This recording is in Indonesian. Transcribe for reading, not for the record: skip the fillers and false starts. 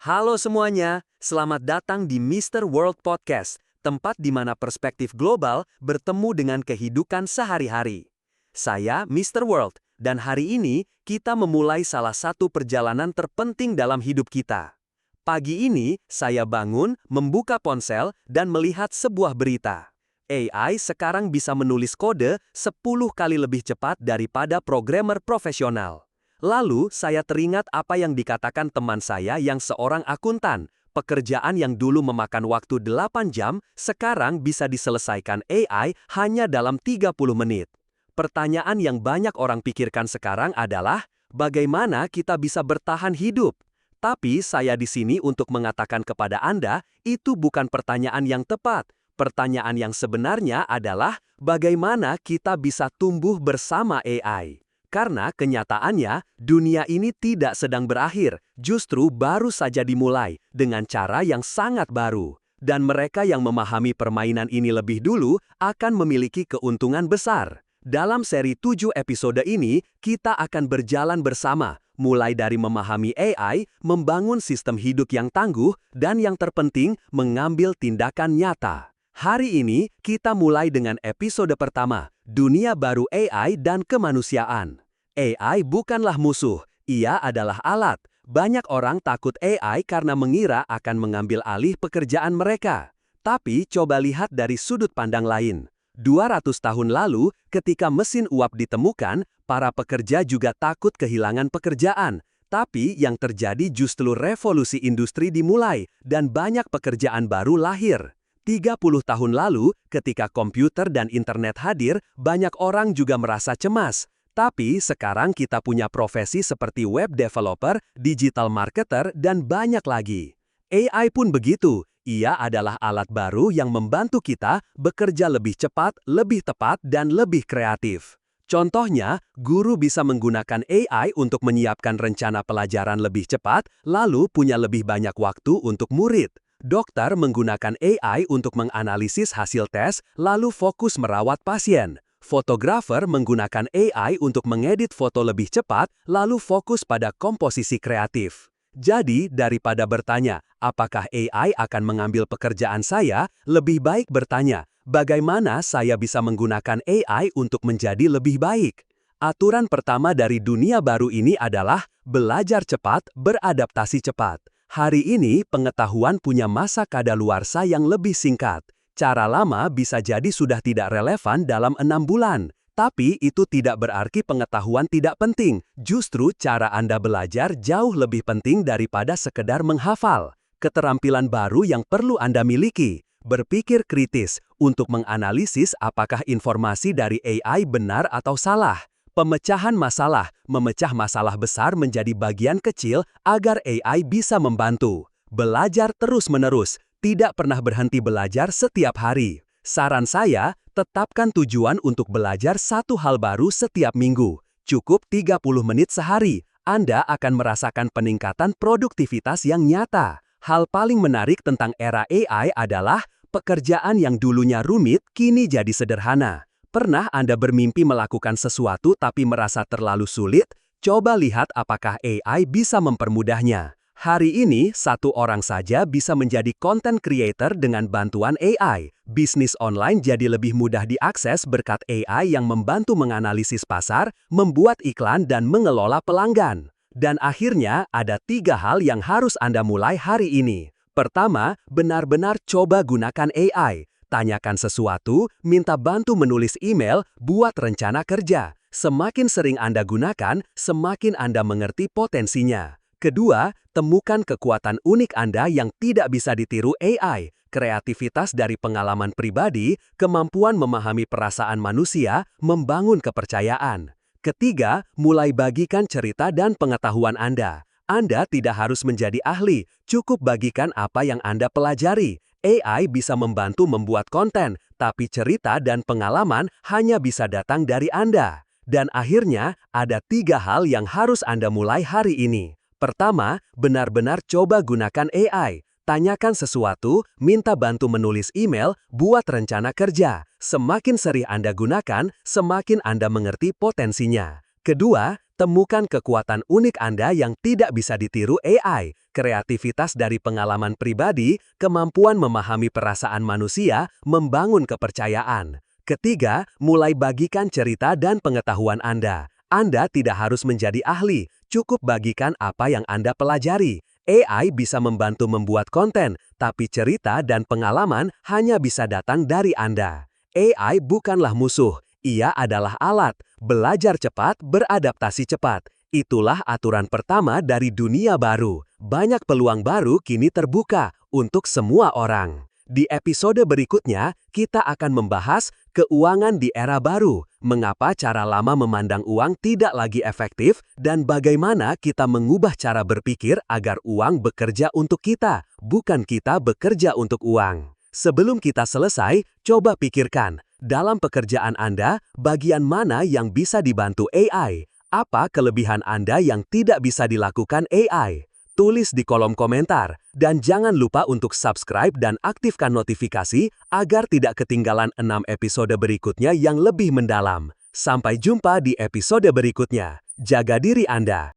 Halo semuanya, selamat datang di Mr. World Podcast, tempat di mana perspektif global bertemu dengan kehidupan sehari-hari. Saya Mr. World, dan hari ini kita memulai salah satu perjalanan terpenting dalam hidup kita. Pagi ini, saya bangun, membuka ponsel, dan melihat sebuah berita. AI sekarang bisa menulis kode 10 kali lebih cepat daripada programmer profesional. Lalu, saya teringat apa yang dikatakan teman saya yang seorang akuntan. Pekerjaan yang dulu memakan waktu 8 jam, sekarang bisa diselesaikan AI hanya dalam 30 menit. Pertanyaan yang banyak orang pikirkan sekarang adalah, bagaimana kita bisa bertahan hidup? Tapi saya di sini untuk mengatakan kepada Anda, itu bukan pertanyaan yang tepat. Pertanyaan yang sebenarnya adalah, bagaimana kita bisa tumbuh bersama AI? Karena kenyataannya, dunia ini tidak sedang berakhir, justru baru saja dimulai dengan cara yang sangat baru. Dan mereka yang memahami permainan ini lebih dulu akan memiliki keuntungan besar. Dalam seri 7 episode ini, kita akan berjalan bersama, mulai dari memahami AI, membangun sistem hidup yang tangguh, dan yang terpenting, mengambil tindakan nyata. Hari ini, kita mulai dengan episode pertama, Dunia Baru AI dan Kemanusiaan. AI bukanlah musuh, ia adalah alat. Banyak orang takut AI karena mengira akan mengambil alih pekerjaan mereka. Tapi coba lihat dari sudut pandang lain. 200 tahun lalu, ketika mesin uap ditemukan, para pekerja juga takut kehilangan pekerjaan. Tapi yang terjadi justru revolusi industri dimulai dan banyak pekerjaan baru lahir. 30 tahun lalu, ketika komputer dan internet hadir, banyak orang juga merasa cemas. Tapi sekarang kita punya profesi seperti web developer, digital marketer, dan banyak lagi. AI pun begitu, ia adalah alat baru yang membantu kita bekerja lebih cepat, lebih tepat, dan lebih kreatif. Contohnya, guru bisa menggunakan AI untuk menyiapkan rencana pelajaran lebih cepat, lalu punya lebih banyak waktu untuk murid. Dokter menggunakan AI untuk menganalisis hasil tes, lalu fokus merawat pasien. Fotografer menggunakan AI untuk mengedit foto lebih cepat, lalu fokus pada komposisi kreatif. Jadi, daripada bertanya, apakah AI akan mengambil pekerjaan saya, lebih baik bertanya, bagaimana saya bisa menggunakan AI untuk menjadi lebih baik? Aturan pertama dari dunia baru ini adalah belajar cepat, beradaptasi cepat. Hari ini, pengetahuan punya masa kadaluarsa yang lebih singkat. Cara lama bisa jadi sudah tidak relevan dalam 6 bulan. Tapi itu tidak berarti pengetahuan tidak penting. Justru cara Anda belajar jauh lebih penting daripada sekedar menghafal. Keterampilan baru yang perlu Anda miliki. Berpikir kritis untuk menganalisis apakah informasi dari AI benar atau salah. Pemecahan masalah, memecah masalah besar menjadi bagian kecil agar AI bisa membantu. Belajar terus-menerus. Tidak pernah berhenti belajar setiap hari. Saran saya, tetapkan tujuan untuk belajar satu hal baru setiap minggu. Cukup 30 menit sehari. Anda akan merasakan peningkatan produktivitas yang nyata. Hal paling menarik tentang era AI adalah pekerjaan yang dulunya rumit kini jadi sederhana. Pernah Anda bermimpi melakukan sesuatu tapi merasa terlalu sulit? Coba lihat apakah AI bisa mempermudahnya. Hari ini, satu orang saja bisa menjadi content creator dengan bantuan AI. Bisnis online jadi lebih mudah diakses berkat AI yang membantu menganalisis pasar, membuat iklan, dan mengelola pelanggan. Dan akhirnya, ada 3 hal yang harus Anda mulai hari ini. Pertama, benar-benar coba gunakan AI. Tanyakan sesuatu, minta bantu menulis email, buat rencana kerja. Semakin sering Anda gunakan, semakin Anda mengerti potensinya. Kedua, temukan kekuatan unik Anda yang tidak bisa ditiru AI, kreativitas dari pengalaman pribadi, kemampuan memahami perasaan manusia, membangun kepercayaan. Ketiga, mulai bagikan cerita dan pengetahuan Anda. Anda tidak harus menjadi ahli, cukup bagikan apa yang Anda pelajari. AI bisa membantu membuat konten, tapi cerita dan pengalaman hanya bisa datang dari Anda. Dan akhirnya, ada 3 hal yang harus Anda mulai hari ini. Pertama, benar-benar coba gunakan AI. Tanyakan sesuatu, minta bantu menulis email, buat rencana kerja. Semakin sering Anda gunakan, semakin Anda mengerti potensinya. Kedua, Temukan kekuatan unik Anda yang tidak bisa ditiru AI, kreativitas dari pengalaman pribadi, kemampuan memahami perasaan manusia, membangun kepercayaan. Ketiga, mulai bagikan cerita dan pengetahuan Anda. Anda tidak harus menjadi ahli, cukup bagikan apa yang Anda pelajari. AI bisa membantu membuat konten, tapi cerita dan pengalaman hanya bisa datang dari Anda. AI bukanlah musuh, ia adalah alat. Belajar cepat, beradaptasi cepat. Itulah aturan pertama dari dunia baru. Banyak peluang baru kini terbuka untuk semua orang. Di episode berikutnya, kita akan membahas keuangan di era baru, mengapa cara lama memandang uang tidak lagi efektif, dan bagaimana kita mengubah cara berpikir agar uang bekerja untuk kita, bukan kita bekerja untuk uang. Sebelum kita selesai, coba pikirkan, dalam pekerjaan Anda, bagian mana yang bisa dibantu AI? Apa kelebihan Anda yang tidak bisa dilakukan AI? Tulis di kolom komentar, dan jangan lupa untuk subscribe dan aktifkan notifikasi agar tidak ketinggalan 6 episode berikutnya yang lebih mendalam. Sampai jumpa di episode berikutnya. Jaga diri Anda.